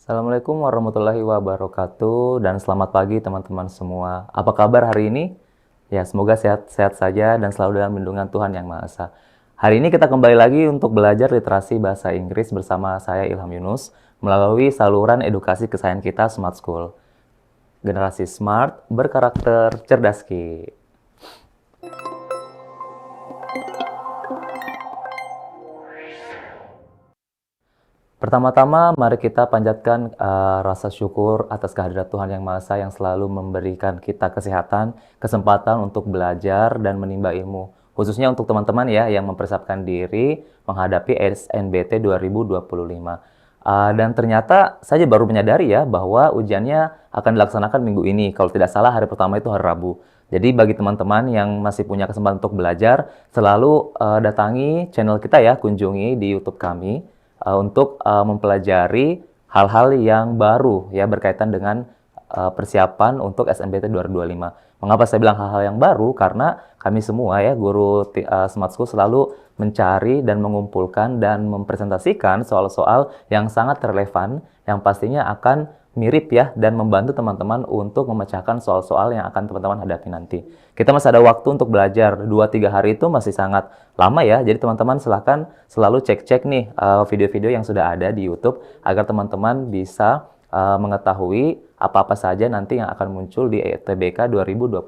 Assalamualaikum warahmatullahi wabarakatuh dan selamat pagi teman-teman semua. Apa kabar hari ini? Ya, semoga sehat-sehat saja dan selalu dalam lindungan Tuhan Yang Maha Esa. Hari ini kita kembali lagi untuk belajar literasi bahasa Inggris bersama saya Ilham Yunus melalui saluran edukasi kesayangan kita Smart School. Generasi smart berkarakter cerdas Ki. Pertama-tama, mari kita panjatkan rasa syukur atas kehadirat Tuhan Yang Maha Esa yang selalu memberikan kita kesehatan, kesempatan untuk belajar dan menimba ilmu. Khususnya untuk teman-teman ya yang mempersiapkan diri menghadapi SNBT 2025. Dan ternyata saya baru menyadari ya bahwa ujiannya akan dilaksanakan minggu ini. Kalau tidak salah hari pertama itu hari Rabu. Jadi bagi teman-teman yang masih punya kesempatan untuk belajar, selalu datangi channel kita ya, kunjungi di YouTube kami untuk mempelajari hal-hal yang baru ya berkaitan dengan persiapan untuk SNBT 2025. Mengapa saya bilang hal-hal yang baru? Karena kami semua ya guru Smart School selalu mencari dan mengumpulkan dan mempresentasikan soal-soal yang sangat relevan yang pastinya akan mirip ya dan membantu teman-teman untuk memecahkan soal-soal yang akan teman-teman hadapi nanti. Kita masih ada waktu untuk belajar, 2-3 hari itu masih sangat lama ya, jadi teman-teman silahkan selalu cek-cek nih video-video yang sudah ada di YouTube agar teman-teman bisa mengetahui apa-apa saja nanti yang akan muncul di ETBK 2025.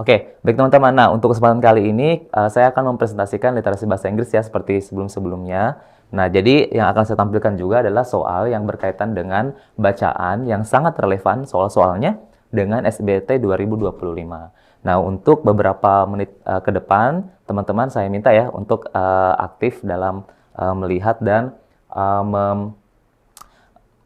Oke, baik teman-teman. Nah, untuk kesempatan kali ini saya akan mempresentasikan literasi bahasa Inggris ya seperti sebelum-sebelumnya. Nah, jadi yang akan saya tampilkan juga adalah soal yang berkaitan dengan bacaan yang sangat relevan soal-soalnya dengan SBT 2025. Nah, untuk beberapa menit ke depan, teman-teman saya minta ya untuk aktif dalam melihat dan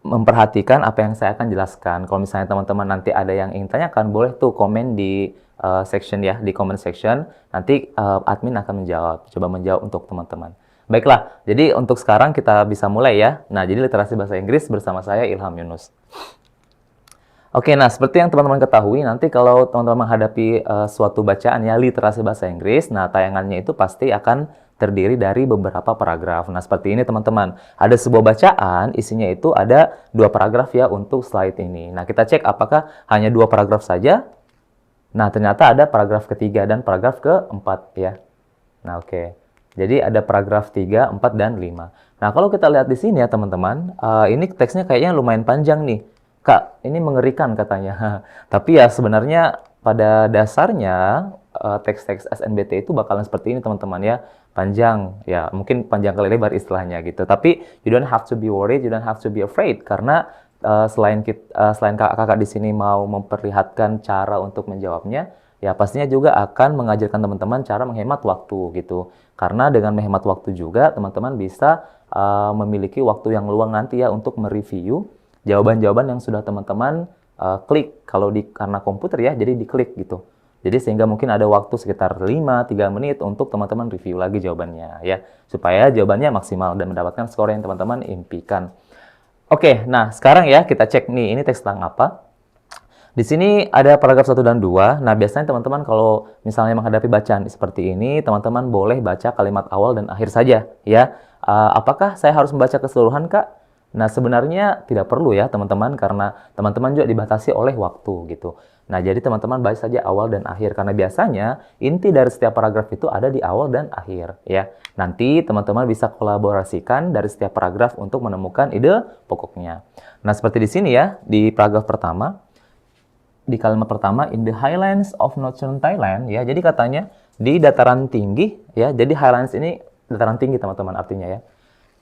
memperhatikan apa yang saya akan jelaskan. Kalau misalnya teman-teman nanti ada yang ingin tanyakan, boleh tuh komen di section ya, di comment section. Nanti admin akan menjawab, coba menjawab untuk teman-teman. Baiklah, jadi untuk sekarang kita bisa mulai ya. Nah, jadi literasi bahasa Inggris bersama saya Ilham Yunus. Oke, nah seperti yang teman-teman ketahui, nanti kalau teman-teman menghadapi suatu bacaan ya, literasi bahasa Inggris, nah tayangannya itu pasti akan terdiri dari beberapa paragraf. Nah, seperti ini teman-teman. Ada sebuah bacaan, isinya itu ada 2 paragraf ya untuk slide ini. Nah, kita cek apakah hanya 2 paragraf saja. Nah, ternyata ada paragraf ketiga dan paragraf keempat ya. Nah, oke. Jadi ada paragraf 3, 4, dan 5. Nah, kalau kita lihat di sini ya teman-teman, ini teksnya kayaknya lumayan panjang nih. Kak, ini mengerikan katanya. Tapi ya sebenarnya pada dasarnya teks-teks SNBT itu bakalan seperti ini teman-teman ya. Panjang, ya mungkin panjang kali lebar istilahnya gitu. Tapi you don't have to be worried, you don't have to be afraid. Karena selain kakak-kakak di sini mau memperlihatkan cara untuk menjawabnya, ya pastinya juga akan mengajarkan teman-teman cara menghemat waktu gitu. Karena dengan menghemat waktu juga teman-teman bisa memiliki waktu yang luang nanti ya untuk mereview jawaban-jawaban yang sudah teman-teman klik kalau karena komputer ya, jadi diklik gitu. Jadi sehingga mungkin ada waktu sekitar 5-3 menit untuk teman-teman review lagi jawabannya ya, supaya jawabannya maksimal dan mendapatkan skor yang teman-teman impikan. Oke, nah sekarang ya kita cek nih ini teks tentang apa. Di sini ada paragraf 1 dan 2. Nah, biasanya teman-teman kalau misalnya menghadapi bacaan seperti ini, teman-teman boleh baca kalimat awal dan akhir saja, ya. Apakah saya harus membaca keseluruhan, Kak? Nah, sebenarnya tidak perlu ya, teman-teman, karena teman-teman juga dibatasi oleh waktu, gitu. Nah, jadi teman-teman baca saja awal dan akhir, karena biasanya inti dari setiap paragraf itu ada di awal dan akhir, ya. Nanti teman-teman bisa kolaborasikan dari setiap paragraf untuk menemukan ide pokoknya. Nah, seperti di sini ya, di paragraf pertama, di kalimat pertama in the highlands of northern Thailand ya. Jadi katanya di dataran tinggi ya. Jadi highlands ini dataran tinggi teman-teman artinya ya.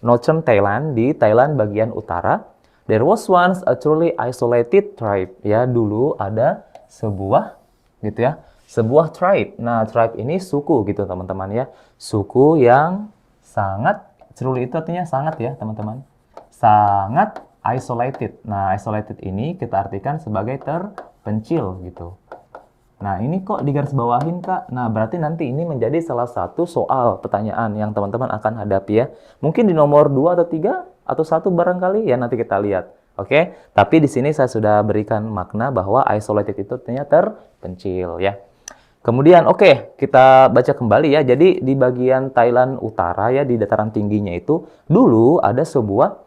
Northern Thailand di Thailand bagian utara. There was once a truly isolated tribe ya. Dulu ada sebuah gitu ya. Sebuah tribe. Nah, tribe ini suku gitu teman-teman ya. Suku yang sangat truly itu artinya sangat ya, teman-teman. Sangat isolated. Nah, isolated ini kita artikan sebagai terpencil gitu. Nah, ini kok digarisbawahin, Kak? Nah, berarti nanti ini menjadi salah satu soal pertanyaan yang teman-teman akan hadapi ya. Mungkin di nomor 2 atau 3 atau 1 barangkali ya nanti kita lihat. Oke? Tapi di sini saya sudah berikan makna bahwa isolated itu artinya terpencil ya. Kemudian oke, kita baca kembali ya. Jadi di bagian Thailand utara ya di dataran tingginya itu dulu ada sebuah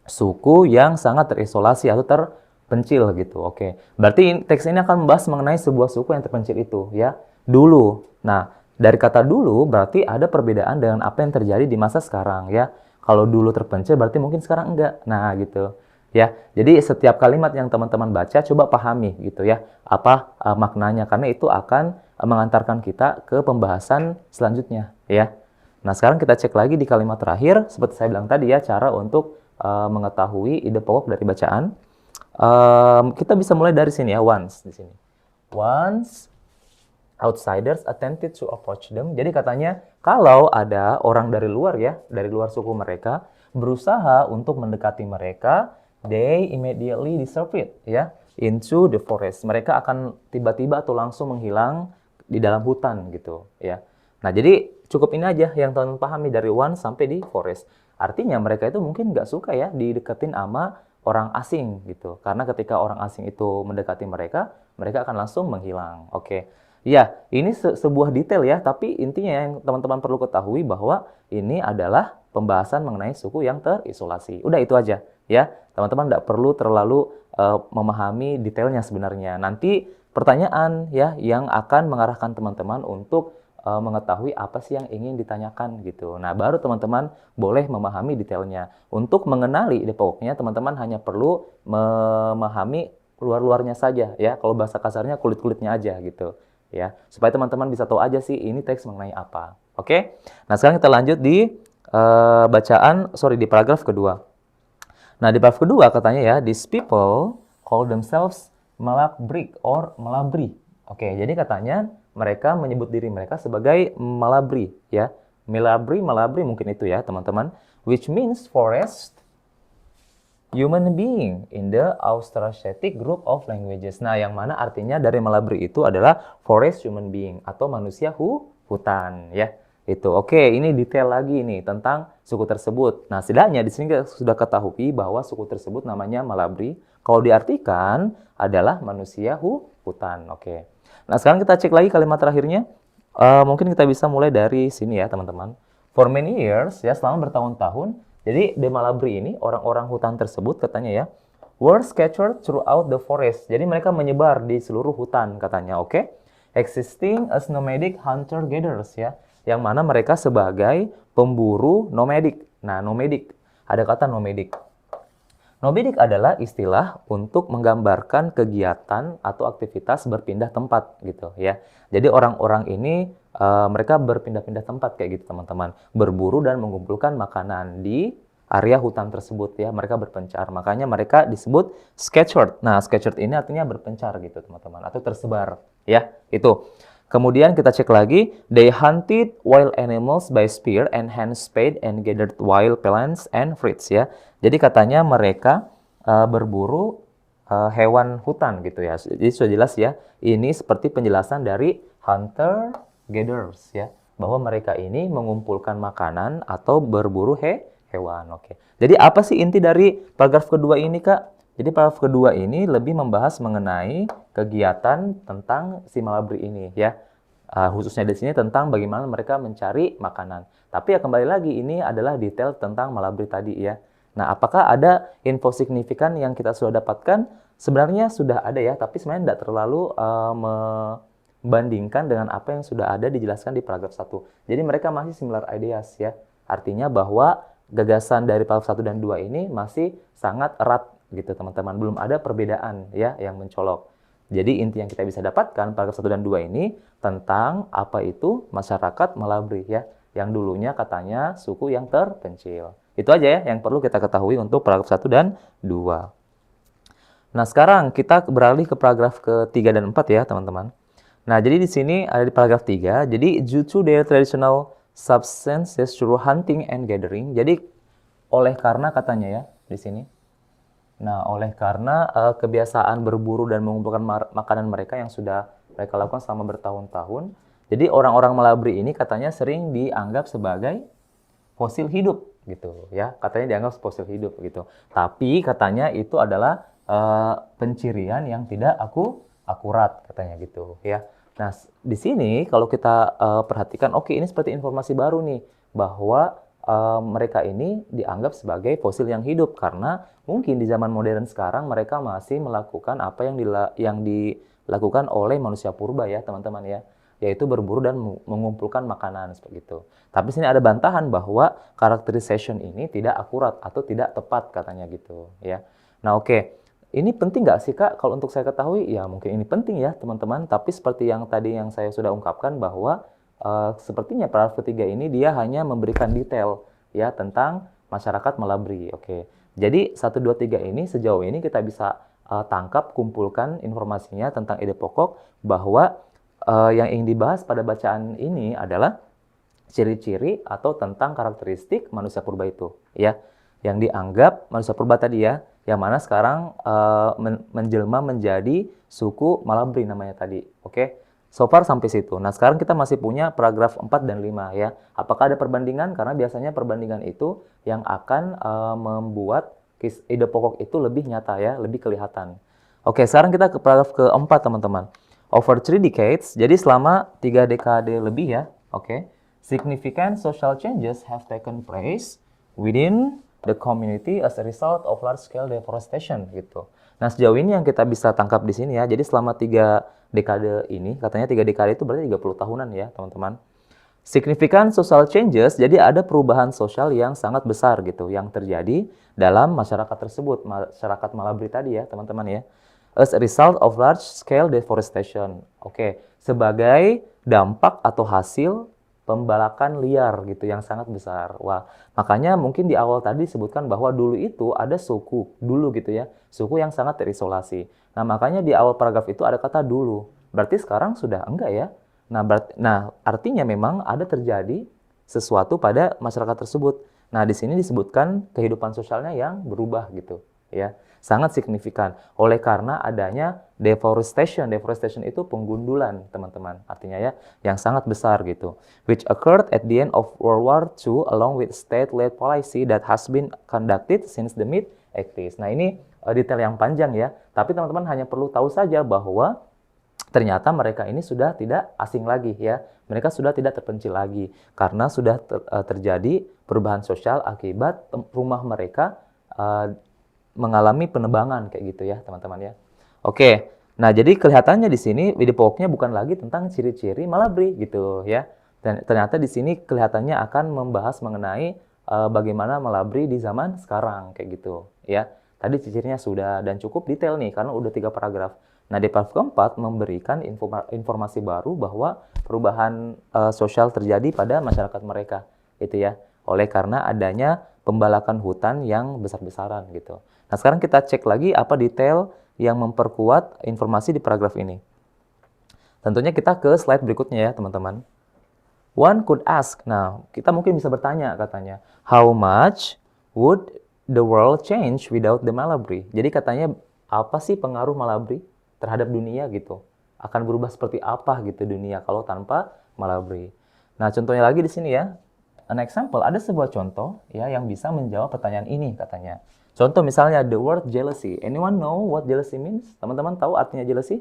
suku yang sangat terisolasi atau terpencil gitu. Oke. Berarti teks ini akan membahas mengenai sebuah suku yang terpencil itu ya. Dulu. Nah, dari kata dulu berarti ada perbedaan dengan apa yang terjadi di masa sekarang ya. Kalau dulu terpencil berarti mungkin sekarang enggak. Nah, gitu. Ya. Jadi setiap kalimat yang teman-teman baca coba pahami gitu ya. Apa maknanya karena itu akan mengantarkan kita ke pembahasan selanjutnya ya. Nah, sekarang kita cek lagi di kalimat terakhir seperti saya bilang tadi ya, cara untuk mengetahui ide pokok dari bacaan. Kita bisa mulai dari sini ya, once di sini. Once outsiders attempted to approach them. Jadi katanya kalau ada orang dari luar ya, dari luar suku mereka berusaha untuk mendekati mereka, they immediately disappeared ya into the forest. Mereka akan tiba-tiba atau langsung menghilang di dalam hutan gitu ya. Nah, jadi cukup ini aja yang teman-teman pahami dari once sampai di forest. Artinya mereka itu mungkin nggak suka ya dideketin sama orang asing gitu. Karena ketika orang asing itu mendekati mereka, mereka akan langsung menghilang. Oke. Ya, ini sebuah detail ya, tapi intinya yang teman-teman perlu ketahui bahwa ini adalah pembahasan mengenai suku yang terisolasi. Udah itu aja ya. Teman-teman nggak perlu terlalu memahami detailnya sebenarnya. Nanti pertanyaan ya yang akan mengarahkan teman-teman untuk mengetahui apa sih yang ingin ditanyakan gitu. Nah, baru teman-teman boleh memahami detailnya. Untuk mengenali ide pokoknya, teman-teman hanya perlu memahami luar-luarnya saja ya. Kalau bahasa kasarnya kulit-kulitnya aja gitu ya. Supaya teman-teman bisa tahu aja sih ini teks mengenai apa. Oke? Nah, sekarang kita lanjut di di paragraf kedua. Nah, di paragraf kedua katanya ya, these people call themselves Malabrik or Malabri. Oke, jadi katanya mereka menyebut diri mereka sebagai Malabri ya. Malabri mungkin itu ya, teman-teman. Which means forest human being in the Austroasiatic group of languages. Nah, yang mana artinya dari Malabri itu adalah forest human being atau manusia hutan ya. Itu. Oke, ini detail lagi nih tentang suku tersebut. Nah, setidaknya di sini kita sudah ketahui bahwa suku tersebut namanya Malabri. Kalau diartikan adalah manusia hutan. Oke. Nah, sekarang kita cek lagi kalimat terakhirnya. Mungkin kita bisa mulai dari sini ya, teman-teman. For many years, ya selama bertahun-tahun, jadi di Malabri ini, orang-orang hutan tersebut katanya ya, were scattered throughout the forest. Jadi mereka menyebar di seluruh hutan katanya, oke? Existing as nomadic hunter-gatherers ya, yang mana mereka sebagai pemburu nomadik. Nah, nomadik, ada kata nomadik. Nomadik adalah istilah untuk menggambarkan kegiatan atau aktivitas berpindah tempat gitu ya. Jadi orang-orang ini mereka berpindah-pindah tempat kayak gitu teman-teman. Berburu dan mengumpulkan makanan di area hutan tersebut ya. Mereka berpencar. Makanya mereka disebut scattered. Nah, scattered ini artinya berpencar gitu teman-teman. Atau tersebar ya. Itu. Kemudian kita cek lagi, they hunted wild animals by spear and hand spade and gathered wild plants and fruits ya. Jadi katanya mereka berburu hewan hutan gitu ya. Jadi sudah jelas ya, ini seperti penjelasan dari hunter gatherers ya, bahwa mereka ini mengumpulkan makanan atau berburu hewan. Oke. Jadi apa sih inti dari paragraf kedua ini, Kak? Jadi paragraf kedua ini lebih membahas mengenai kegiatan tentang si Malabri ini ya. Khususnya di sini tentang bagaimana mereka mencari makanan. Tapi ya kembali lagi ini adalah detail tentang Malabri tadi ya. Nah, apakah ada info signifikan yang kita sudah dapatkan? Sebenarnya sudah ada ya, tapi sebenarnya tidak terlalu membandingkan dengan apa yang sudah ada dijelaskan di paragraf 1. Jadi mereka masih similar ideas ya. Artinya bahwa gagasan dari paragraf 1 dan 2 ini masih sangat erat gitu teman-teman, belum ada perbedaan ya yang mencolok. Jadi inti yang kita bisa dapatkan paragraf 1 dan 2 ini tentang apa itu masyarakat Malabri ya, yang dulunya katanya suku yang terpencil. Itu aja ya yang perlu kita ketahui untuk paragraf 1 dan 2. Nah, sekarang kita beralih ke paragraf ke-3 dan 4 ya, teman-teman. Nah, jadi di sini ada di paragraf 3, jadi due to their traditional substances through hunting and gathering. Jadi oleh karena katanya ya di sini. Nah, oleh karena kebiasaan berburu dan mengumpulkan makanan mereka yang sudah mereka lakukan selama bertahun-tahun, jadi orang-orang Malabri ini katanya sering dianggap sebagai fosil hidup gitu ya. Katanya dianggap fosil hidup gitu. Tapi katanya itu adalah pencirian yang tidak akurat katanya gitu ya. Nah, di sini kalau kita perhatikan, oke, ini seperti informasi baru nih bahwa mereka ini dianggap sebagai fosil yang hidup karena mungkin di zaman modern sekarang mereka masih melakukan apa yang dilakukan oleh manusia purba ya teman-teman ya, yaitu berburu dan mengumpulkan makanan seperti itu. Tapi sini ada bantahan bahwa characterization ini tidak akurat atau tidak tepat katanya gitu ya. Nah oke. Ini penting nggak sih Kak kalau untuk saya ketahui? Ya mungkin ini penting ya teman-teman, tapi seperti yang tadi yang saya sudah ungkapkan bahwa sepertinya paragraf ketiga ini dia hanya memberikan detail ya tentang masyarakat Malabri. Oke. Jadi 1 2 3 ini sejauh ini kita bisa tangkap, kumpulkan informasinya tentang ide pokok bahwa yang ingin dibahas pada bacaan ini adalah ciri-ciri atau tentang karakteristik manusia purba itu ya. Yang dianggap manusia purba tadi ya, yang mana sekarang menjelma menjadi suku Malabri namanya tadi. Oke. So far sampai situ. Nah, sekarang kita masih punya paragraf 4 dan 5 ya. Apakah ada perbandingan? Karena biasanya perbandingan itu yang akan membuat ide pokok itu lebih nyata ya, lebih kelihatan. Oke, sekarang kita ke paragraf keempat teman-teman. Over 3 decades, jadi selama 3 dekade lebih ya. Oke. Significant social changes have taken place within the community as a result of large-scale deforestation gitu. Nah sejauh ini yang kita bisa tangkap di sini ya, jadi selama 3 dekade ini, katanya 3 dekade itu berarti 30 tahunan ya teman-teman. Significant social changes, jadi ada perubahan sosial yang sangat besar gitu, yang terjadi dalam masyarakat tersebut, masyarakat Malabri tadi ya teman-teman ya. As a result of large-scale deforestation. Oke, sebagai dampak atau hasil pembalakan liar gitu yang sangat besar. Wah, makanya mungkin di awal tadi disebutkan bahwa dulu itu ada suku, dulu gitu ya, suku yang sangat terisolasi. Nah, makanya di awal paragraf itu ada kata dulu. Berarti sekarang sudah enggak ya? Nah, artinya memang ada terjadi sesuatu pada masyarakat tersebut. Nah, di sini disebutkan kehidupan sosialnya yang berubah gitu, ya. Sangat signifikan oleh karena adanya deforestation. Deforestation itu penggundulan, teman-teman. Artinya ya, yang sangat besar gitu. Which occurred at the end of World War II along with state-led policy that has been conducted since the mid-80s. Nah, ini detail yang panjang ya. Tapi teman-teman hanya perlu tahu saja bahwa ternyata mereka ini sudah tidak asing lagi ya. Mereka sudah tidak terpencil lagi karena sudah terjadi perubahan sosial akibat rumah mereka mengalami penebangan kayak gitu ya teman-teman ya. Oke, nah jadi kelihatannya di sini ide pokoknya bukan lagi tentang ciri-ciri Malabri gitu ya. Dan ternyata di sini kelihatannya akan membahas mengenai bagaimana Malabri di zaman sekarang kayak gitu ya. Tadi ciri-cirinya sudah dan cukup detail nih karena udah 3 paragraf. Nah di paragraf keempat memberikan informasi baru bahwa perubahan sosial terjadi pada masyarakat mereka gitu ya. Oleh karena adanya pembalakan hutan yang besar-besaran gitu. Nah, sekarang kita cek lagi apa detail yang memperkuat informasi di paragraf ini. Tentunya kita ke slide berikutnya ya, teman-teman. One could ask, nah, kita mungkin bisa bertanya katanya, how much would the world change without the Malabri? Jadi katanya, apa sih pengaruh Malabri terhadap dunia gitu? Akan berubah seperti apa gitu dunia kalau tanpa Malabri? Nah, contohnya lagi di sini ya. An example, ada sebuah contoh ya yang bisa menjawab pertanyaan ini katanya. Contoh misalnya the word jealousy. Anyone know what jealousy means? Teman-teman tahu artinya jealousy?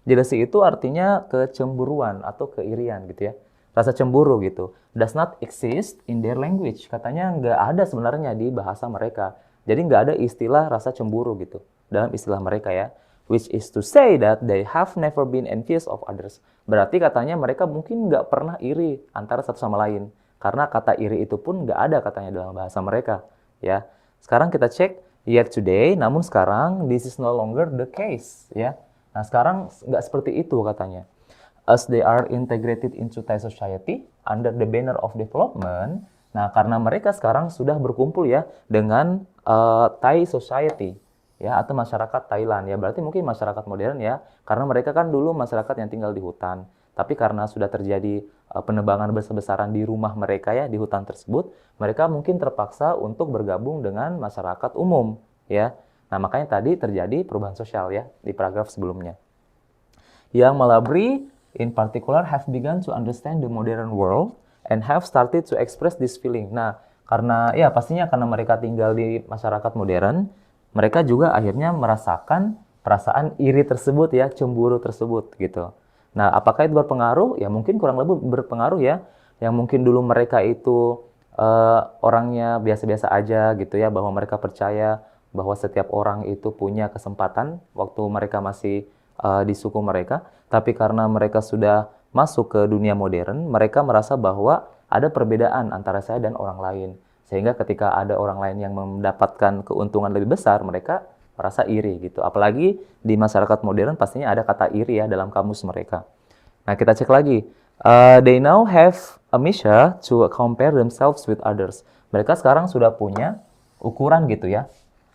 Jealousy itu artinya kecemburuan atau keirian gitu ya. Rasa cemburu gitu. Does not exist in their language. Katanya nggak ada sebenarnya di bahasa mereka. Jadi nggak ada istilah rasa cemburu gitu dalam istilah mereka ya. Which is to say that they have never been envious of others. Berarti katanya mereka mungkin nggak pernah iri antara satu sama lain. Karena kata iri itu pun nggak ada katanya dalam bahasa mereka. Ya, sekarang kita cek yet today, namun sekarang this is no longer the case. Ya, nah sekarang nggak seperti itu katanya. As they are integrated into Thai society under the banner of development. Nah, karena mereka sekarang sudah berkumpul ya dengan Thai society. Ya, atau masyarakat Thailand ya, berarti mungkin masyarakat modern ya, karena mereka kan dulu masyarakat yang tinggal di hutan. Tapi karena sudah terjadi penebangan besar-besaran di rumah mereka ya, di hutan tersebut, mereka mungkin terpaksa untuk bergabung dengan masyarakat umum ya. Nah, makanya tadi terjadi perubahan sosial ya di paragraf sebelumnya. Yang Malabri in particular have begun to understand the modern world and have started to express this feeling. Nah, karena ya pastinya karena mereka tinggal di masyarakat modern, mereka juga akhirnya merasakan perasaan iri tersebut ya, cemburu tersebut gitu. Nah, apakah itu berpengaruh? Ya mungkin kurang lebih berpengaruh ya. Yang mungkin dulu mereka itu orangnya biasa-biasa aja gitu ya, bahwa mereka percaya bahwa setiap orang itu punya kesempatan waktu mereka masih di suku mereka, tapi karena mereka sudah masuk ke dunia modern, mereka merasa bahwa ada perbedaan antara saya dan orang lain. Sehingga ketika ada orang lain yang mendapatkan keuntungan lebih besar, mereka merasa iri gitu. Apalagi di masyarakat modern pastinya ada kata iri ya dalam kamus mereka. Nah, kita cek lagi. They now have a measure to compare themselves with others. Mereka sekarang sudah punya ukuran gitu ya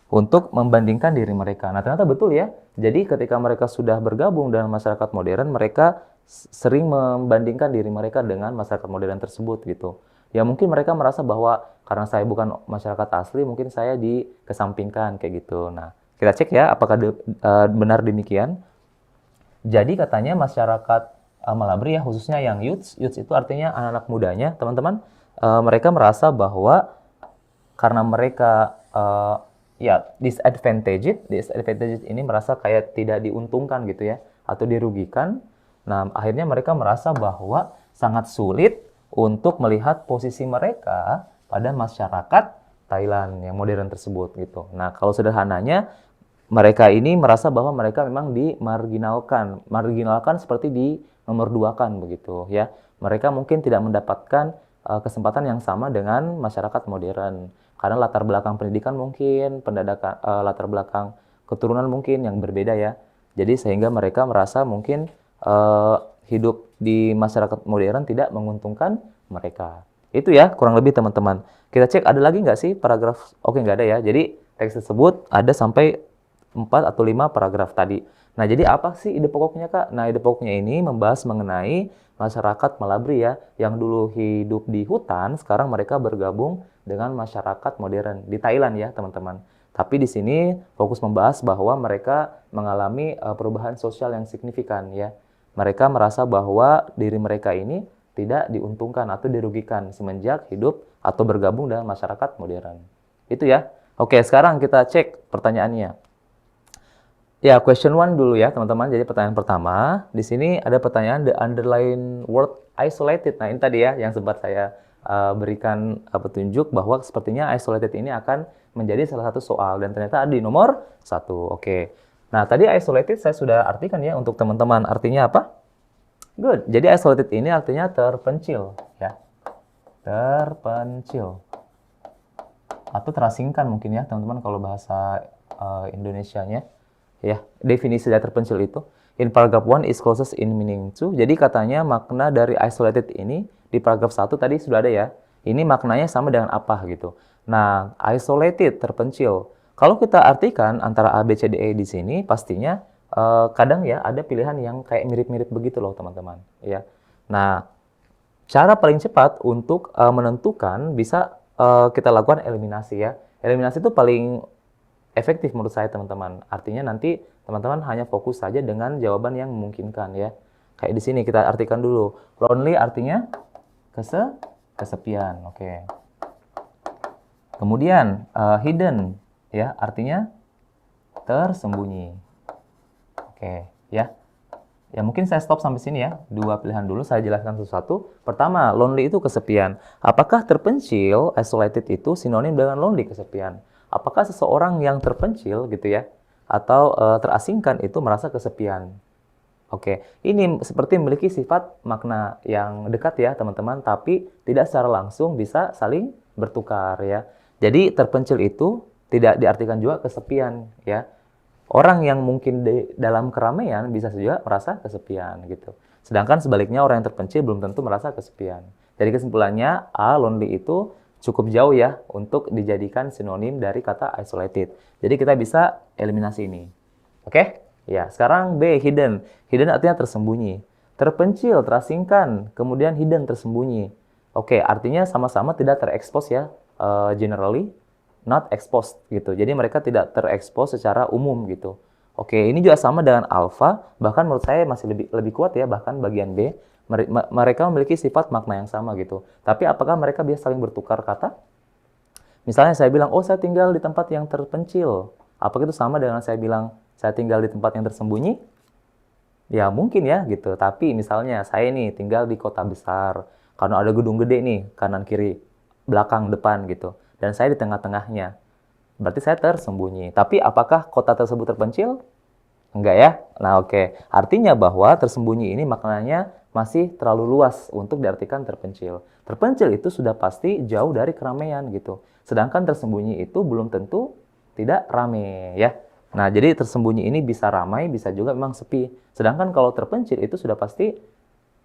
untuk membandingkan diri mereka. Nah, ternyata betul ya. Jadi ketika mereka sudah bergabung dengan masyarakat modern, mereka sering membandingkan diri mereka dengan masyarakat modern tersebut gitu. Ya mungkin mereka merasa bahwa karena saya bukan masyarakat asli, mungkin saya dikesampingkan kayak gitu. Nah, kita cek ya apakah benar demikian. Jadi katanya masyarakat Malabri ya, khususnya yang youths itu artinya anak-anak mudanya, teman-teman, mereka merasa bahwa karena mereka ya disadvantaged ini merasa kayak tidak diuntungkan gitu ya, atau dirugikan. Nah, akhirnya mereka merasa bahwa sangat sulit untuk melihat posisi mereka pada masyarakat Thailand yang modern tersebut gitu. Nah, kalau sederhananya mereka ini merasa bahwa mereka memang marginalkan seperti di nomor 2 kan begitu ya. Mereka mungkin tidak mendapatkan kesempatan yang sama dengan masyarakat modern karena latar belakang pendidikan mungkin, latar belakang keturunan mungkin yang berbeda ya. Jadi sehingga mereka merasa mungkin hidup di masyarakat modern tidak menguntungkan mereka. Itu ya kurang lebih teman-teman. Kita cek ada lagi nggak sih paragraf? Oke, nggak ada ya. Jadi teks tersebut ada sampai 4 atau 5 paragraf tadi. Nah, jadi apa sih ide pokoknya, Kak? Nah, ide pokoknya ini membahas mengenai masyarakat Malabri ya, yang dulu hidup di hutan, sekarang mereka bergabung dengan masyarakat modern di Thailand ya, teman-teman. Tapi di sini fokus membahas bahwa mereka mengalami perubahan sosial yang signifikan ya. Mereka merasa bahwa diri mereka ini tidak diuntungkan atau dirugikan semenjak hidup atau bergabung dengan masyarakat modern. Itu ya. Oke, sekarang kita cek pertanyaannya. Ya, question one dulu ya, teman-teman. Jadi pertanyaan pertama, di sini ada pertanyaan the underlying word isolated. Nah, ini tadi ya yang sempat saya berikan petunjuk bahwa sepertinya isolated ini akan menjadi salah satu soal dan ternyata ada di nomor 1. Oke. Nah, tadi isolated saya sudah artikan ya untuk teman-teman. Artinya apa? Good. Jadi isolated ini artinya terpencil ya. Terpencil. Atau terasingkan mungkin ya, teman-teman kalau bahasa Indonesianya. Ya, definisi dari terpencil itu. In paragraph 1 is closest in meaning to. Jadi katanya makna dari isolated ini di paragraph 1 tadi sudah ada ya. Ini maknanya sama dengan apa gitu. Nah, isolated, terpencil. Kalau kita artikan antara A, B, C, D, E di sini, pastinya kadang ya ada pilihan yang kayak mirip-mirip begitu loh teman-teman. Ya. Nah, cara paling cepat untuk menentukan bisa kita lakukan eliminasi ya. Eliminasi itu paling efektif menurut saya teman-teman. Artinya nanti teman-teman hanya fokus saja dengan jawaban yang memungkinkan ya. Kayak di sini kita artikan dulu. Lonely artinya kesepian. Oke. Kemudian hidden ya artinya tersembunyi. Oke, ya. Ya mungkin saya stop sampai sini ya. 2 pilihan dulu saya jelaskan satu-satu. Pertama, lonely itu kesepian. Apakah terpencil, isolated itu sinonim dengan lonely, kesepian? Apakah seseorang yang terpencil gitu ya atau terasingkan itu merasa kesepian? Oke, ini seperti memiliki sifat makna yang dekat ya teman-teman, tapi tidak secara langsung bisa saling bertukar ya. Jadi terpencil itu tidak diartikan juga kesepian ya. Orang yang mungkin dalam keramaian bisa juga merasa kesepian gitu. Sedangkan sebaliknya orang yang terpencil belum tentu merasa kesepian. Jadi kesimpulannya A, lonely itu cukup jauh ya untuk dijadikan sinonim dari kata isolated. Jadi kita bisa eliminasi ini. Oke? Ya, sekarang B, hidden. Hidden artinya tersembunyi. Terpencil, terasingkan, kemudian hidden, tersembunyi. Oke, artinya sama-sama tidak terekspos ya, generally not exposed gitu. Jadi mereka tidak terekspos secara umum gitu. Oke, ini juga sama dengan alpha, bahkan menurut saya masih lebih kuat ya, bahkan bagian B. Mereka memiliki sifat makna yang sama gitu. Tapi apakah mereka bisa saling bertukar kata? Misalnya saya bilang, oh saya tinggal di tempat yang terpencil. Apakah itu sama dengan saya bilang, saya tinggal di tempat yang tersembunyi? Ya mungkin ya gitu. Tapi misalnya saya nih tinggal di kota besar. Karena ada gedung gede nih, kanan kiri. belakang, depan gitu. Dan saya di tengah-tengahnya. Berarti saya tersembunyi. Tapi apakah kota tersebut terpencil? Enggak ya? Nah, oke. Artinya bahwa tersembunyi ini maknanya masih terlalu luas untuk diartikan terpencil. Terpencil itu sudah pasti jauh dari keramaian gitu. Sedangkan tersembunyi itu belum tentu tidak ramai ya. Nah, jadi tersembunyi ini bisa ramai, bisa juga memang sepi. Sedangkan kalau terpencil itu sudah pasti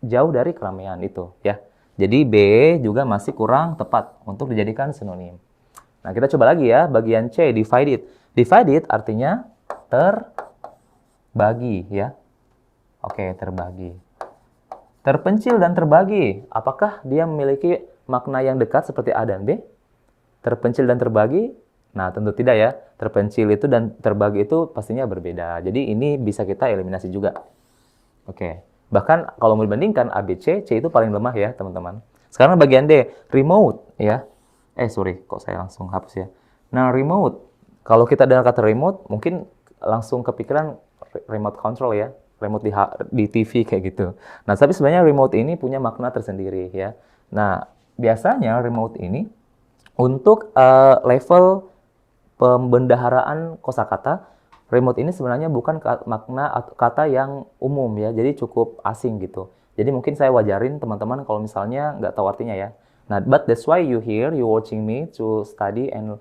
jauh dari keramaian itu ya. Jadi B juga masih kurang tepat untuk dijadikan sinonim. Nah, kita coba lagi ya, bagian C, divided. Divided artinya terbagi ya. Oke, terbagi. Terpencil dan terbagi, apakah dia memiliki makna yang dekat seperti A dan B? Terpencil dan terbagi? Nah, tentu tidak ya. Terpencil itu dan terbagi itu pastinya berbeda. Jadi ini bisa kita eliminasi juga. Oke. Bahkan kalau mau dibandingkan A, B, C itu paling lemah ya, teman-teman. Sekarang bagian D, remote ya. Sorry, kok saya langsung hapus ya. Nah, remote. Kalau kita dengar kata remote, mungkin langsung kepikiran remote control ya. Remote di TV kayak gitu. Nah, tapi sebenarnya remote ini punya makna tersendiri ya. Nah, biasanya remote ini untuk level pembendaharaan kosakata, remote ini sebenarnya bukan makna kata yang umum ya, jadi cukup asing gitu. Jadi mungkin saya wajarin teman-teman kalau misalnya nggak tahu artinya ya. Nah, but that's why you here, you watching me to study and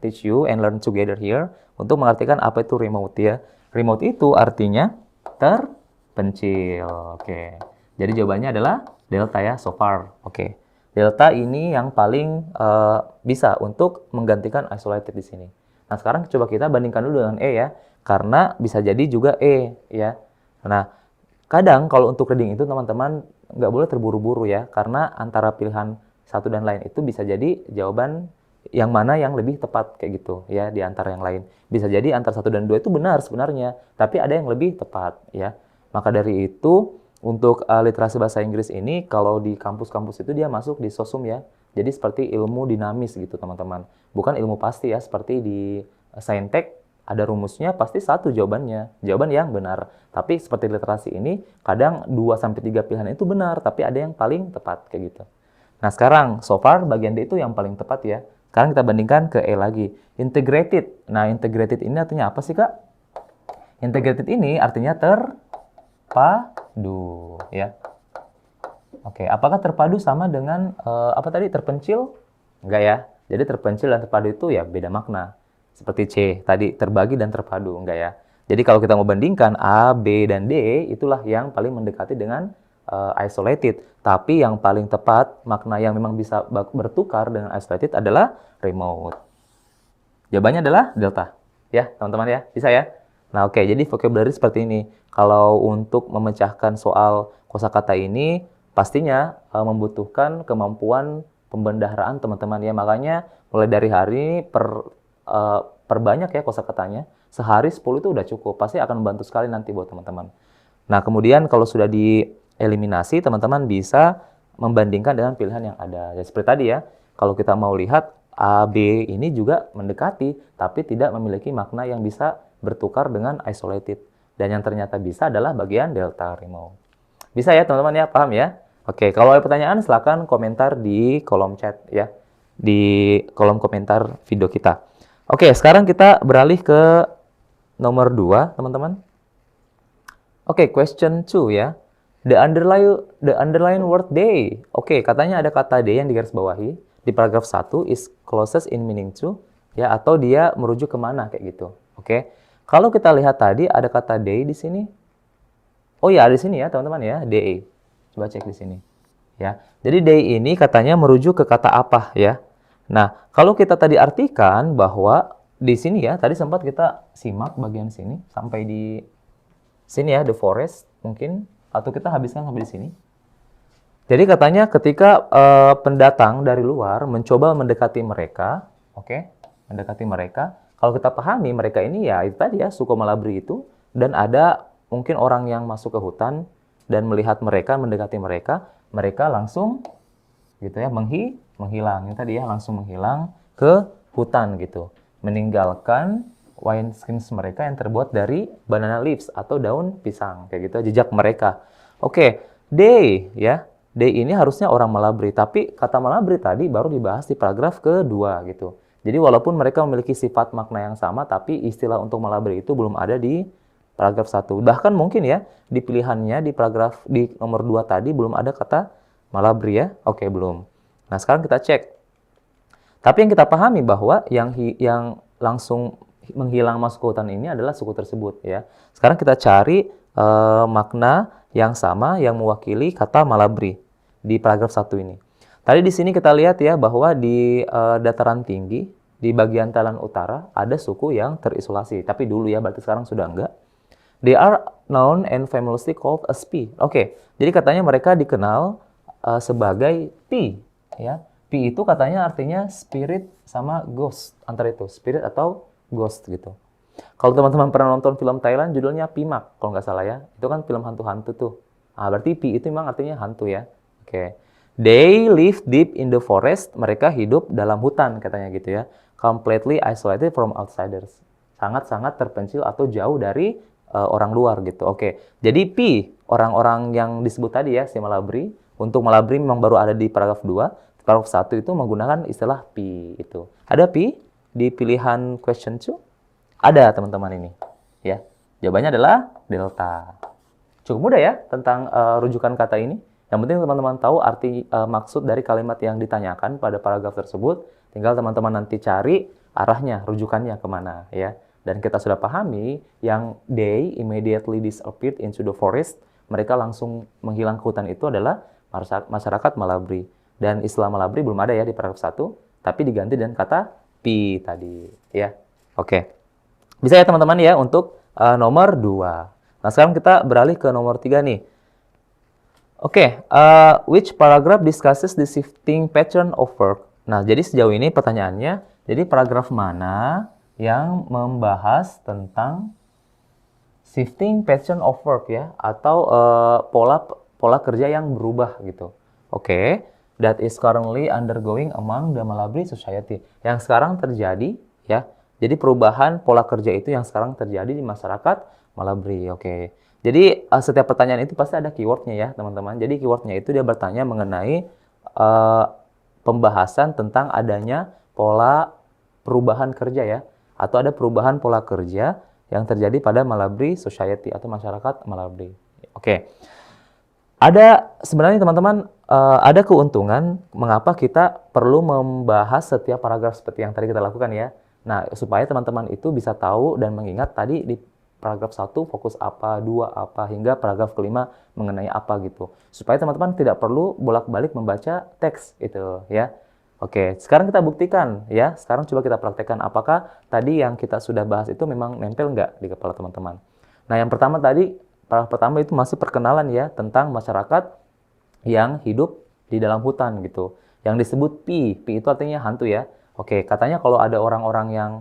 teach you and learn together here untuk mengartikan apa itu remote ya. Remote itu artinya terpencil. Oke. Jadi jawabannya adalah delta ya, so far. Oke. Delta ini yang paling bisa untuk menggantikan isolated di sini. Nah, sekarang coba kita bandingkan dulu dengan E ya. Karena bisa jadi juga E ya. Nah, kadang kalau untuk reading itu teman-teman nggak boleh terburu-buru ya. Karena antara pilihan satu dan lain itu bisa jadi jawaban yang mana yang lebih tepat kayak gitu ya di antara yang lain. Bisa jadi antara 1 dan 2 itu benar sebenarnya, tapi ada yang lebih tepat ya. Maka dari itu untuk literasi bahasa Inggris ini kalau di kampus-kampus itu dia masuk di sosum ya. Jadi seperti ilmu dinamis gitu teman-teman. Bukan ilmu pasti ya seperti di saintek ada rumusnya pasti satu jawabannya, jawaban yang benar. Tapi seperti literasi ini kadang 2 sampai 3 pilihan itu benar, tapi ada yang paling tepat kayak gitu. Nah, sekarang so far bagian D itu yang paling tepat ya. Sekarang kita bandingkan ke E lagi. Integrated. Nah, integrated ini artinya apa sih, Kak? Integrated ini artinya terpadu, ya. Oke, apakah terpadu sama dengan apa tadi? Terpencil? Enggak ya. Jadi terpencil dan terpadu itu ya beda makna. Seperti C tadi, terbagi dan terpadu, enggak ya. Jadi kalau kita mau bandingkan A, B, dan D, itulah yang paling mendekati dengan isolated. Tapi yang paling tepat, makna yang memang bisa bertukar dengan isolated adalah remote. Jawabannya adalah delta. Ya, teman-teman ya. Bisa ya? Nah, oke. Jadi vocabulary seperti ini. Kalau untuk memecahkan soal kosakata ini, pastinya membutuhkan kemampuan pembendaharaan teman-teman ya. Makanya mulai dari hari ini perbanyak ya kosakatanya. Sehari 10 itu udah cukup. Pasti akan membantu sekali nanti buat teman-teman. Nah, kemudian kalau sudah dieliminasi, teman-teman bisa membandingkan dengan pilihan yang ada. Ya, seperti tadi ya, kalau kita mau lihat A, B ini juga mendekati, tapi tidak memiliki makna yang bisa bertukar dengan isolated. Dan yang ternyata bisa adalah bagian delta remote. Bisa ya teman-teman ya, paham ya? Oke, kalau ada pertanyaan silakan komentar di kolom chat ya, di kolom komentar video kita. Oke, sekarang kita beralih ke nomor 2, teman-teman. Oke, question 2 ya. The underline word day. Oke, katanya ada kata day yang digarisbawahi di paragraf 1 is closest in meaning to ya, atau dia merujuk kemana kayak gitu. Oke. Kalau kita lihat tadi ada kata day di sini. Oh ya, di sini ya, teman-teman ya, day. Coba cek di sini. Ya. Jadi day ini katanya merujuk ke kata apa ya? Nah, kalau kita tadi artikan bahwa di sini ya, tadi sempat kita simak bagian sini sampai di sini ya, the forest mungkin, atau kita habiskan sampai di sini. Jadi katanya ketika pendatang dari luar mencoba mendekati mereka, oke, mendekati mereka, kalau kita pahami mereka ini ya itu tadi ya, suku Malabri itu, dan ada mungkin orang yang masuk ke hutan dan melihat mereka, mendekati mereka, mereka langsung gitu ya, menghilang. Ini tadi ya, langsung menghilang ke hutan gitu. Meninggalkan wineskins mereka yang terbuat dari banana leaves atau daun pisang kayak gitu, jejak mereka. Oke, day ya. they ini harusnya orang Malabri, tapi kata Malabri tadi baru dibahas di paragraf kedua gitu. Jadi walaupun mereka memiliki sifat makna yang sama, tapi istilah untuk Malabri itu belum ada di paragraf 1. Bahkan mungkin ya, di pilihannya di paragraf di nomor 2 tadi belum ada kata Malabri ya. Oke, belum. Nah, sekarang kita cek. Tapi yang kita pahami bahwa yang langsung menghilang masuk ke hutan ini adalah suku tersebut ya. Sekarang kita cari makna yang sama yang mewakili kata Malabri di paragraf 1 ini. Tadi di sini kita lihat ya bahwa di dataran tinggi di bagian Thailand Utara ada suku yang terisolasi. Tapi dulu ya, berarti sekarang sudah enggak. They are known and famously called as Pi. Oke, jadi katanya mereka dikenal sebagai Pi ya. Pi itu katanya artinya spirit sama ghost, antara itu spirit atau ghost gitu. Kalau teman-teman pernah nonton film Thailand judulnya Pimak kalau nggak salah ya, itu kan film hantu-hantu tuh. Nah, berarti Pi itu memang artinya hantu ya. Oke. They live deep in the forest, mereka hidup dalam hutan katanya gitu ya. Completely isolated from outsiders. Sangat-sangat terpencil atau jauh dari orang luar gitu. Oke. Jadi Pi, orang-orang yang disebut tadi ya, si Malabri, untuk Malabri memang baru ada di paragraf 2. Paragraf 1 itu menggunakan istilah Pi itu. Ada Pi di pilihan question 2? Ada teman-teman ini. Ya. Jawabannya adalah delta. Cukup mudah ya tentang rujukan kata ini. Yang penting teman-teman tahu arti maksud dari kalimat yang ditanyakan pada paragraf tersebut. Tinggal teman-teman nanti cari arahnya, rujukannya kemana ya. Dan kita sudah pahami yang they immediately disappeared into the forest. Mereka langsung menghilang ke hutan itu adalah masyarakat Malabri. Dan istilah Malabri belum ada ya di paragraf 1, tapi diganti dengan kata Pi tadi, ya. Oke. Bisa ya teman-teman ya untuk nomor 2. Nah, sekarang kita beralih ke nomor 3 nih. Oke, which paragraph discusses the shifting pattern of work? Nah, jadi sejauh ini pertanyaannya, jadi paragraf mana yang membahas tentang shifting pattern of work ya, atau pola kerja yang berubah gitu. Oke. That is currently undergoing among the Malabri society. Yang sekarang terjadi ya. Jadi perubahan pola kerja itu yang sekarang terjadi di masyarakat Malabri. Oke. Jadi setiap pertanyaan itu pasti ada keywordnya ya teman-teman. Jadi keywordnya itu dia bertanya mengenai pembahasan tentang adanya pola perubahan kerja ya. Atau ada perubahan pola kerja yang terjadi pada Malabri society atau masyarakat Malabri. Oke. Ada sebenarnya teman-teman ada keuntungan mengapa kita perlu membahas setiap paragraf seperti yang tadi kita lakukan ya. Nah, supaya teman-teman itu bisa tahu dan mengingat tadi di paragraf 1 fokus apa, 2 apa, hingga paragraf kelima mengenai apa gitu. Supaya teman-teman tidak perlu bolak-balik membaca teks itu ya. Oke, sekarang kita buktikan ya. Sekarang coba kita praktekkan apakah tadi yang kita sudah bahas itu memang nempel nggak di kepala teman-teman. Nah, yang pertama tadi paragraf pertama itu masih perkenalan ya tentang masyarakat yang hidup di dalam hutan gitu. Yang disebut Pi itu artinya hantu ya. Oke, katanya kalau ada orang-orang yang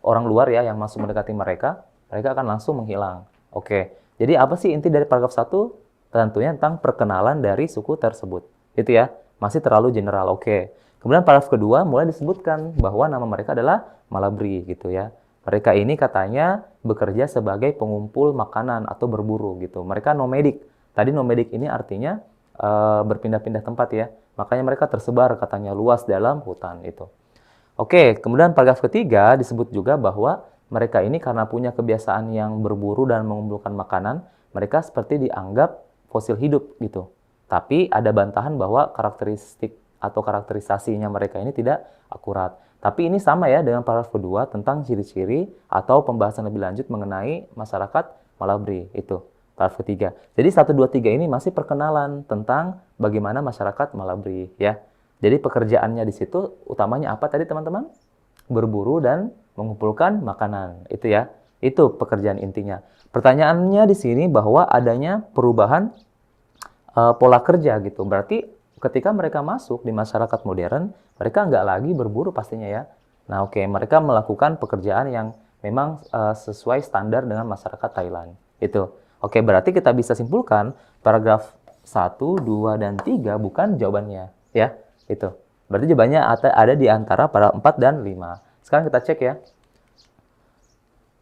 orang luar ya yang masuk mendekati mereka akan langsung menghilang. Oke. Jadi apa sih inti dari paragraf 1? Tentunya tentang perkenalan dari suku tersebut. Itu ya. Masih terlalu general. Oke. Kemudian paragraf kedua mulai disebutkan bahwa nama mereka adalah Malabri gitu ya. Mereka ini katanya bekerja sebagai pengumpul makanan atau berburu gitu. Mereka nomadik. Tadi nomadik ini artinya berpindah-pindah tempat ya. Makanya mereka tersebar katanya luas dalam hutan itu. Oke, kemudian paragraf ketiga disebut juga bahwa mereka ini karena punya kebiasaan yang berburu dan mengumpulkan makanan, mereka seperti dianggap fosil hidup gitu. Tapi ada bantahan bahwa karakteristik atau karakterisasinya mereka ini tidak akurat. Tapi ini sama ya dengan paragraf kedua tentang ciri-ciri atau pembahasan lebih lanjut mengenai masyarakat Malabri itu. Paragraf ketiga. Jadi 1, 2, 3 ini masih perkenalan tentang bagaimana masyarakat Malabri ya. Jadi pekerjaannya di situ utamanya apa tadi teman-teman? Berburu dan mengumpulkan makanan. Itu ya. Itu pekerjaan intinya. Pertanyaannya di sini bahwa adanya perubahan pola kerja gitu. Berarti ketika mereka masuk di masyarakat modern, mereka nggak lagi berburu pastinya ya. Nah oke, mereka melakukan pekerjaan yang memang sesuai standar dengan masyarakat Thailand. Itu. Oke, berarti kita bisa simpulkan paragraf 1, 2, dan 3 bukan jawabannya. Ya, itu. Berarti jawabannya ada di antara paragraf 4 dan 5. Sekarang kita cek ya.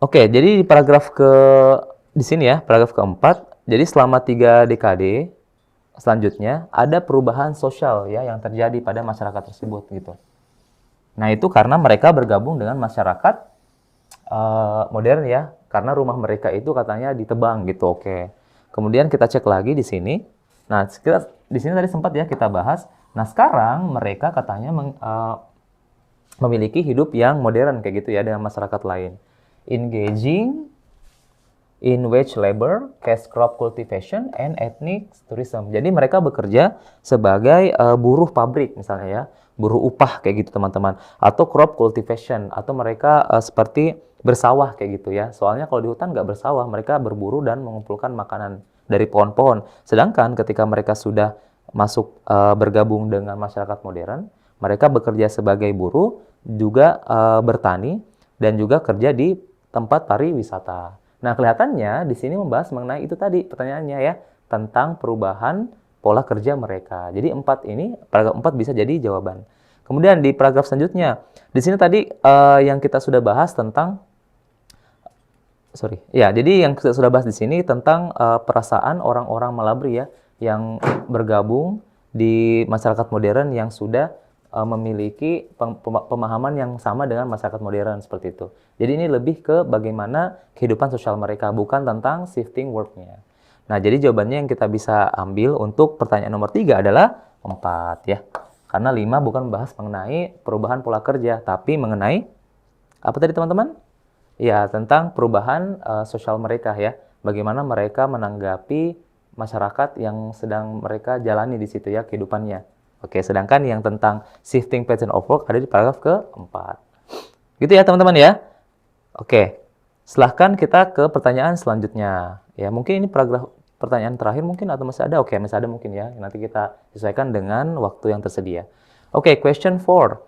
Oke, jadi di paragraf di sini ya, paragraf keempat. Jadi selama 3 dekade, selanjutnya ada perubahan sosial ya yang terjadi pada masyarakat tersebut gitu. Nah, itu karena mereka bergabung dengan masyarakat modern ya, karena rumah mereka itu katanya ditebang gitu. Oke. Kemudian kita cek lagi di sini. Nah, di sini tadi sempat ya kita bahas. Nah, sekarang mereka katanya memiliki hidup yang modern kayak gitu ya dengan masyarakat lain. Engaging in wage labor, cash crop cultivation, and ethnic tourism. Jadi mereka bekerja sebagai buruh pabrik misalnya ya, buruh upah kayak gitu teman-teman. Atau crop cultivation, atau mereka seperti bersawah kayak gitu ya. Soalnya kalau di hutan nggak bersawah, mereka berburu dan mengumpulkan makanan dari pohon-pohon. Sedangkan ketika mereka sudah masuk bergabung dengan masyarakat modern, mereka bekerja sebagai buruh, juga bertani, dan juga kerja di tempat pariwisata. Nah, kelihatannya di sini membahas mengenai itu tadi pertanyaannya ya, tentang perubahan pola kerja mereka. Jadi paragraf 4 bisa jadi jawaban. Kemudian di paragraf selanjutnya, di sini tadi yang kita sudah bahas tentang jadi yang kita sudah bahas di sini tentang perasaan orang-orang Malabri ya, yang bergabung di masyarakat modern yang sudah memiliki pemahaman yang sama dengan masyarakat modern seperti itu. Jadi ini lebih ke bagaimana kehidupan sosial mereka, bukan tentang shifting work-nya. Nah, jadi jawabannya yang kita bisa ambil untuk pertanyaan nomor 3 adalah 4 ya. Karena 5 bukan membahas mengenai perubahan pola kerja, tapi mengenai apa tadi teman-teman? Ya, tentang perubahan sosial mereka ya. Bagaimana mereka menanggapi masyarakat yang sedang mereka jalani di situ ya kehidupannya. Oke, sedangkan yang tentang shifting pattern of work ada di paragraf ke-4. Gitu ya teman-teman ya. Oke, silahkan kita ke pertanyaan selanjutnya. Ya, mungkin ini pertanyaan terakhir mungkin atau masih ada? Oke, masih ada mungkin ya. Nanti kita sesuaikan dengan waktu yang tersedia. Oke, question 4.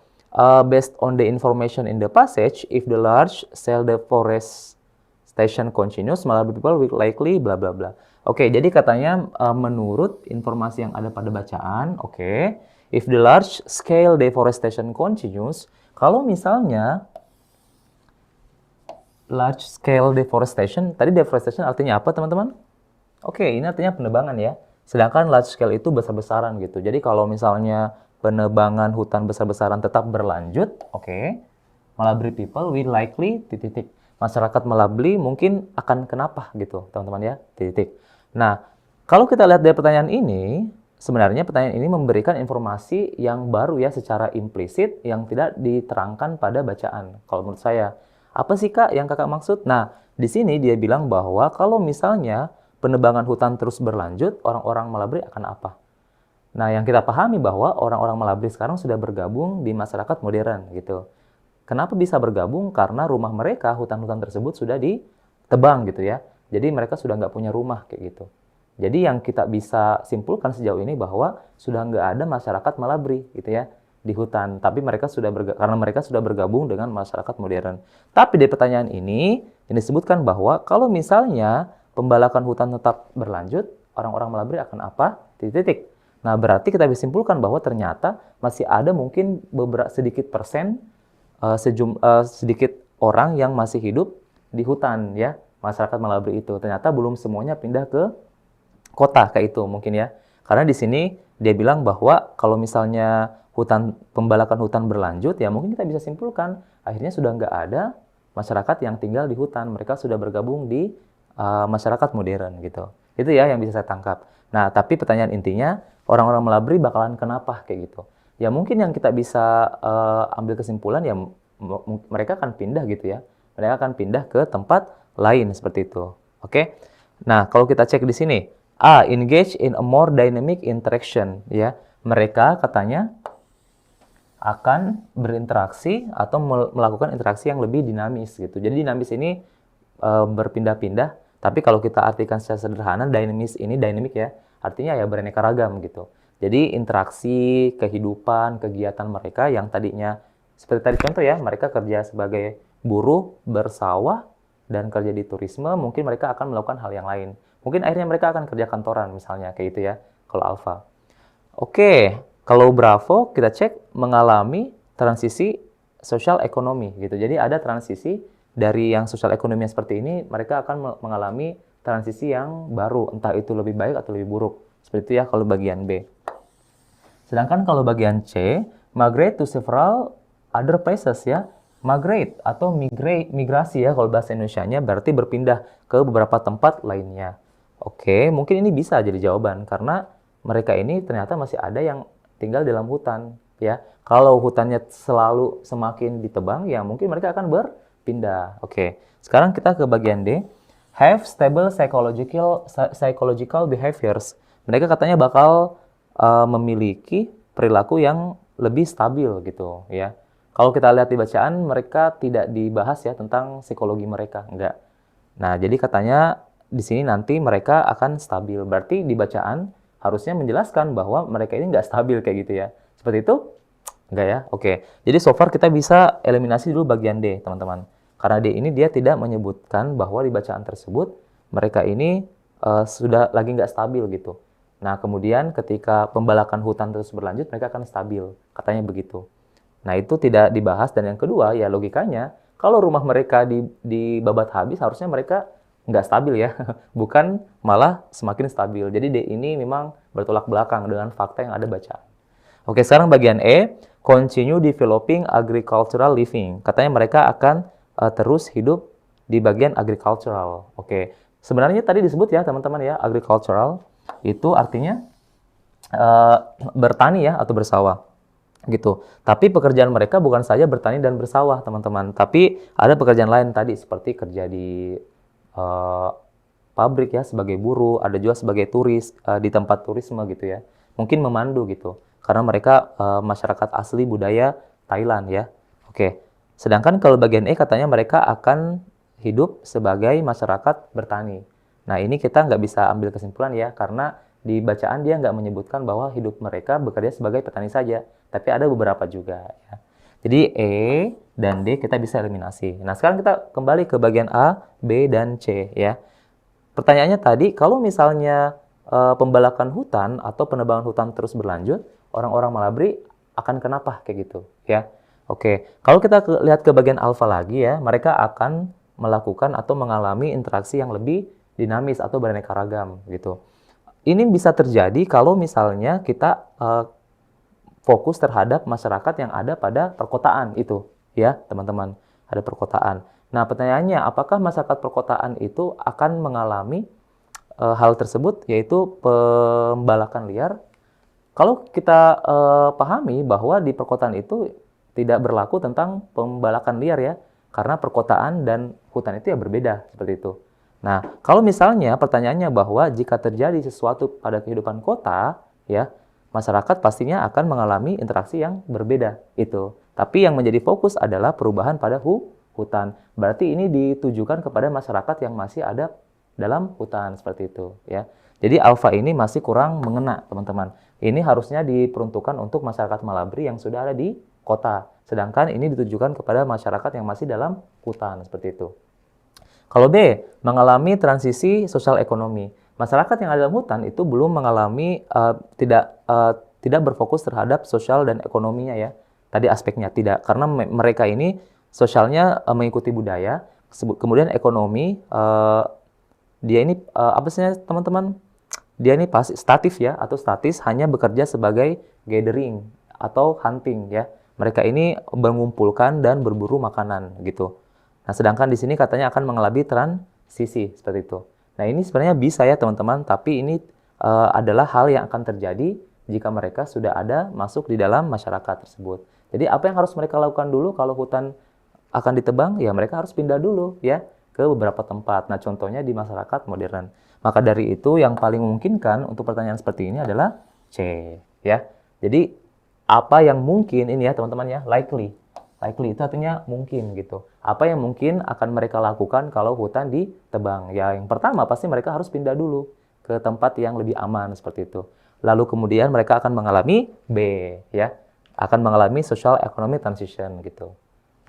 Based on the information in the passage, if the large scale deforestation continues, Malabar people will likely bla bla bla. Oke, jadi katanya menurut informasi yang ada pada bacaan, oke, if the large scale deforestation continues, kalau misalnya large scale deforestation, tadi deforestation artinya apa teman-teman? Oke, ini artinya penebangan ya. Sedangkan large scale itu besar-besaran gitu. Jadi kalau misalnya penebangan hutan besar-besaran tetap berlanjut, oke, Malabri people will likely titik. Masyarakat Malabri mungkin akan kenapa gitu, teman-teman ya, titik. Nah, kalau kita lihat dari pertanyaan ini, sebenarnya pertanyaan ini memberikan informasi yang baru ya secara implisit yang tidak diterangkan pada bacaan. Kalau menurut saya, apa sih Kak yang Kakak maksud? Nah, di sini dia bilang bahwa kalau misalnya penebangan hutan terus berlanjut, orang-orang Malabri akan apa? Nah, yang kita pahami bahwa orang-orang Malabri sekarang sudah bergabung di masyarakat modern gitu. Kenapa bisa bergabung? Karena rumah mereka, hutan-hutan tersebut sudah ditebang gitu ya. Jadi mereka sudah nggak punya rumah kayak gitu. Jadi yang kita bisa simpulkan sejauh ini bahwa sudah nggak ada masyarakat Malabri gitu ya di hutan. Tapi karena mereka sudah bergabung dengan masyarakat modern. Tapi di pertanyaan ini disebutkan bahwa kalau misalnya pembalakan hutan tetap berlanjut, orang-orang Malabri akan apa? Titik-titik. Nah, berarti kita bisa simpulkan bahwa ternyata masih ada mungkin sedikit persen, sedikit orang yang masih hidup di hutan ya, masyarakat Malabri itu. Ternyata belum semuanya pindah ke kota kayak itu mungkin ya. Karena di sini dia bilang bahwa kalau misalnya pembalakan hutan berlanjut, ya mungkin kita bisa simpulkan akhirnya sudah nggak ada masyarakat yang tinggal di hutan. Mereka sudah bergabung di masyarakat modern gitu. Itu ya yang bisa saya tangkap. Nah, tapi pertanyaan intinya, orang-orang Malabri bakalan kenapa kayak gitu. Ya mungkin yang kita bisa ambil kesimpulan ya mereka akan pindah gitu ya. Mereka akan pindah ke tempat lain seperti itu. Oke. Nah, kalau kita cek di sini, engage in a more dynamic interaction ya. Mereka katanya akan berinteraksi atau melakukan interaksi yang lebih dinamis gitu. Jadi dinamis ini berpindah-pindah. Tapi kalau kita artikan secara sederhana, dynamic ya, artinya ya beraneka ragam gitu. Jadi interaksi, kehidupan, kegiatan mereka yang tadinya, seperti tadi contoh ya, mereka kerja sebagai buruh, bersawah, dan kerja di turisme, mungkin mereka akan melakukan hal yang lain. Mungkin akhirnya mereka akan kerja kantoran misalnya, kayak gitu ya, kalau Alpha. Oke, kalau Bravo kita cek mengalami transisi sosial ekonomi gitu. Jadi ada transisi dari yang sosial ekonomi seperti ini, mereka akan mengalami transisi yang baru, entah itu lebih baik atau lebih buruk. Seperti itu ya kalau bagian B. Sedangkan kalau bagian C, migrate to several other places ya. Migrate atau migrasi ya kalau bahasa Indonesianya berarti berpindah ke beberapa tempat lainnya. Oke, mungkin ini bisa jadi jawaban karena mereka ini ternyata masih ada yang tinggal dalam hutan ya. Kalau hutannya selalu semakin ditebang ya mungkin mereka akan berpindah. Oke. Sekarang kita ke bagian D. Have stable psychological behaviors. Mereka katanya bakal memiliki perilaku yang lebih stabil gitu ya. Kalau kita lihat di bacaan mereka tidak dibahas ya tentang psikologi mereka, enggak. Nah, jadi katanya di sini nanti mereka akan stabil. Berarti di bacaan harusnya menjelaskan bahwa mereka ini enggak stabil kayak gitu ya. Seperti itu? Enggak ya? Oke. Jadi so far kita bisa eliminasi dulu bagian D, teman-teman. Karena D ini dia tidak menyebutkan bahwa di bacaan tersebut mereka ini sudah lagi nggak stabil gitu. Nah, kemudian ketika pembalakan hutan terus berlanjut, mereka akan stabil. Katanya begitu. Nah, itu tidak dibahas. Dan yang kedua, ya logikanya, kalau rumah mereka dibabat habis, harusnya mereka nggak stabil ya. Bukan malah semakin stabil. Jadi D ini memang bertolak belakang dengan fakta yang ada bacaan. Oke, sekarang bagian E. Continue developing agricultural living. Katanya mereka akan terus hidup di bagian agricultural. Oke, sebenarnya tadi disebut ya teman-teman ya, agricultural itu artinya bertani ya atau bersawah gitu. Tapi pekerjaan mereka bukan saja bertani dan bersawah teman-teman, tapi ada pekerjaan lain tadi seperti kerja di pabrik ya sebagai buruh, ada juga sebagai turis di tempat turisme gitu ya. Mungkin memandu gitu. Karena mereka masyarakat asli budaya Thailand ya. Oke. Sedangkan kalau bagian E katanya mereka akan hidup sebagai masyarakat bertani. Nah, ini kita nggak bisa ambil kesimpulan ya, karena di bacaan dia nggak menyebutkan bahwa hidup mereka bekerja sebagai petani saja, tapi ada beberapa juga. Ya. Jadi E dan D kita bisa eliminasi. Nah, sekarang kita kembali ke bagian A, B, dan C ya. Pertanyaannya tadi, kalau misalnya pembalakan hutan atau penebangan hutan terus berlanjut, orang-orang Malabri akan kenapa kayak gitu ya. Oke, kalau kita lihat ke bagian alfa lagi ya, mereka akan melakukan atau mengalami interaksi yang lebih dinamis atau beraneka ragam gitu. Ini bisa terjadi kalau misalnya kita fokus terhadap masyarakat yang ada pada perkotaan itu, ya teman-teman, ada perkotaan. Nah, pertanyaannya, apakah masyarakat perkotaan itu akan mengalami hal tersebut, yaitu pembalakan liar? Kalau kita pahami bahwa di perkotaan itu tidak berlaku tentang pembalakan liar ya, karena perkotaan dan hutan itu ya berbeda seperti itu. Nah, kalau misalnya pertanyaannya bahwa jika terjadi sesuatu pada kehidupan kota, ya, masyarakat pastinya akan mengalami interaksi yang berbeda itu. Tapi yang menjadi fokus adalah perubahan pada hutan. Berarti ini ditujukan kepada masyarakat yang masih ada dalam hutan seperti itu, ya. Jadi alfa ini masih kurang mengena, teman-teman. Ini harusnya diperuntukkan untuk masyarakat Malabri yang sudah ada di kota. Sedangkan ini ditujukan kepada masyarakat yang masih dalam hutan seperti itu. Kalau B, mengalami transisi sosial ekonomi. Masyarakat yang ada dalam hutan itu belum mengalami tidak berfokus terhadap sosial dan ekonominya ya. Tadi aspeknya tidak, karena mereka ini sosialnya mengikuti budaya, kemudian ekonomi dia ini apa sih teman-teman? Dia ini pasti statis ya, atau statis hanya bekerja sebagai gathering atau hunting ya. Mereka ini mengumpulkan dan berburu makanan gitu. Nah, sedangkan di sini katanya akan mengalami transisi seperti itu. Nah, ini sebenarnya bisa ya teman-teman, tapi ini adalah hal yang akan terjadi jika mereka sudah ada masuk di dalam masyarakat tersebut. Jadi apa yang harus mereka lakukan dulu kalau hutan akan ditebang? Ya mereka harus pindah dulu ya ke beberapa tempat. Nah, contohnya di masyarakat modern. Maka dari itu yang paling memungkinkan untuk pertanyaan seperti ini adalah C ya. Jadi apa yang mungkin ini ya teman-teman ya, likely. Likely itu artinya mungkin gitu. Apa yang mungkin akan mereka lakukan kalau hutan ditebang? Ya yang pertama pasti mereka harus pindah dulu ke tempat yang lebih aman seperti itu. Lalu kemudian mereka akan mengalami B ya, akan mengalami social economic transition gitu.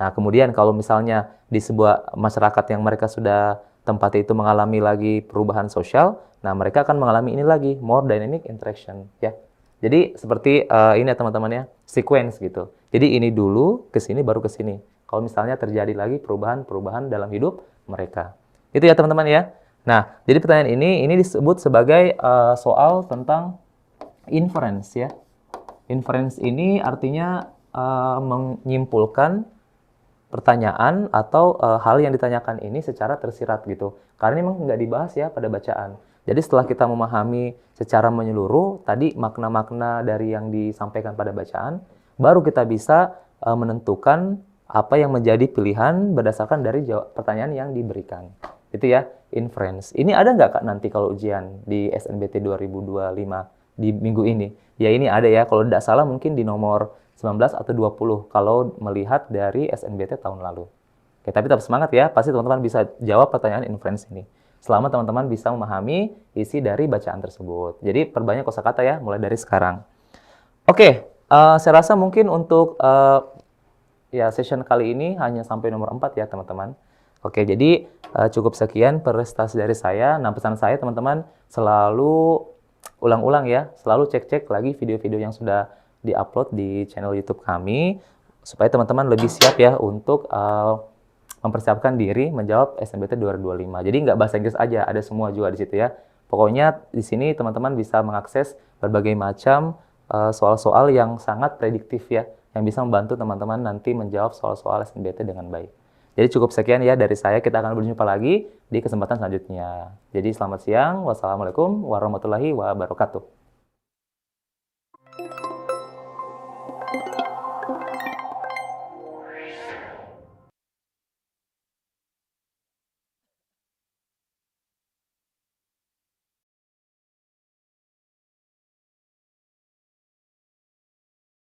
Nah kemudian kalau misalnya di sebuah masyarakat yang mereka sudah tempat itu mengalami lagi perubahan sosial, nah mereka akan mengalami ini lagi, more dynamic interaction ya. Jadi seperti ini ya teman-teman ya, sequence gitu. Jadi ini dulu, ke sini baru ke sini. Kalau misalnya terjadi lagi perubahan-perubahan dalam hidup mereka. Itu ya teman-teman ya. Nah, jadi pertanyaan ini disebut sebagai soal tentang inference ya. Inference ini artinya menyimpulkan pertanyaan atau hal yang ditanyakan ini secara tersirat gitu. Karena ini memang nggak dibahas ya pada bacaan. Jadi setelah kita memahami secara menyeluruh tadi makna-makna dari yang disampaikan pada bacaan, baru kita bisa menentukan apa yang menjadi pilihan berdasarkan dari pertanyaan yang diberikan. Itu ya, inference. Ini ada nggak Kak nanti kalau ujian di SNBT 2025 di minggu ini? Ya ini ada ya, kalau tidak salah mungkin di nomor 19 atau 20 kalau melihat dari SNBT tahun lalu. Oke, tapi tetap semangat ya, pasti teman-teman bisa jawab pertanyaan inference ini. Selama teman-teman bisa memahami isi dari bacaan tersebut. Jadi perbanyak kosakata ya, mulai dari sekarang. Oke, saya rasa mungkin untuk ya session kali ini hanya sampai nomor 4 ya teman-teman. Oke, jadi cukup sekian prestasi dari saya. Nah, pesan saya teman-teman selalu ulang-ulang ya, selalu cek-cek lagi video-video yang sudah di-upload di channel YouTube kami supaya teman-teman lebih siap ya untuk mempersiapkan diri menjawab SNBT 2025. Jadi nggak bahasa Inggris aja, ada semua juga di situ ya. Pokoknya di sini teman-teman bisa mengakses berbagai macam soal-soal yang sangat prediktif ya, yang bisa membantu teman-teman nanti menjawab soal-soal SNBT dengan baik. Jadi cukup sekian ya dari saya, kita akan berjumpa lagi di kesempatan selanjutnya. Jadi selamat siang, wassalamualaikum warahmatullahi wabarakatuh.